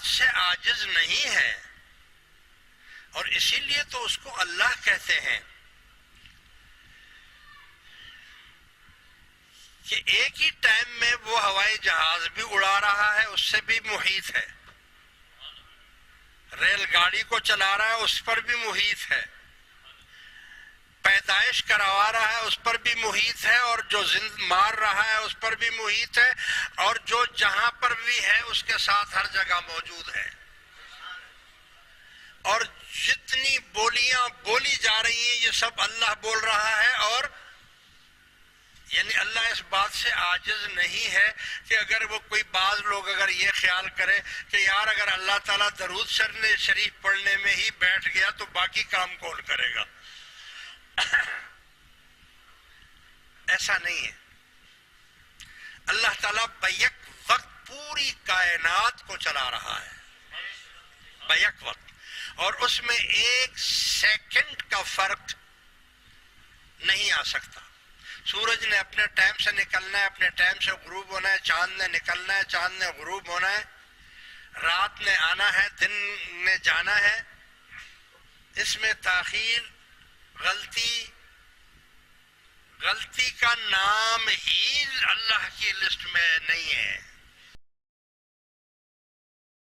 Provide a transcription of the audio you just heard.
سے عاجز نہیں ہے، اور اسی لیے تو اس کو اللہ کہتے ہیں کہ ایک ہی ٹائم میں وہ ہوائی جہاز بھی اڑا رہا ہے، اس سے بھی محیط ہے، ریل گاڑی کو چلا رہا ہے، اس پر بھی محیط ہے، پیدائش کروا رہا ہے، اس پر بھی محیط ہے، اور جو زند مار رہا ہے اس پر بھی محیط ہے، اور جو جہاں پر بھی ہے اس کے ساتھ ہر جگہ موجود ہے۔ اور جتنی بولیاں بولی جا رہی ہیں یہ سب اللہ بول رہا ہے، اور یعنی اللہ اس بات سے عاجز نہیں ہے کہ اگر وہ کوئی بعض لوگ اگر یہ خیال کرے کہ یار اگر اللہ تعالیٰ درود شریف پڑھنے میں ہی بیٹھ گیا تو باقی کام کون کرے گا؟ ایسا نہیں ہے۔ اللہ تعالیٰ بیک وقت پوری کائنات کو چلا رہا ہے، بیک وقت، اور اس میں ایک سیکنڈ کا فرق نہیں آ سکتا۔ سورج نے اپنے ٹائم سے نکلنا ہے، اپنے ٹائم سے غروب ہونا ہے، چاند نے نکلنا ہے، چاند نے غروب ہونا ہے، رات نے آنا ہے، دن نے جانا ہے۔ اس میں تاخیر، غلطی کا نام ہی اللہ کی لسٹ میں نہیں ہے۔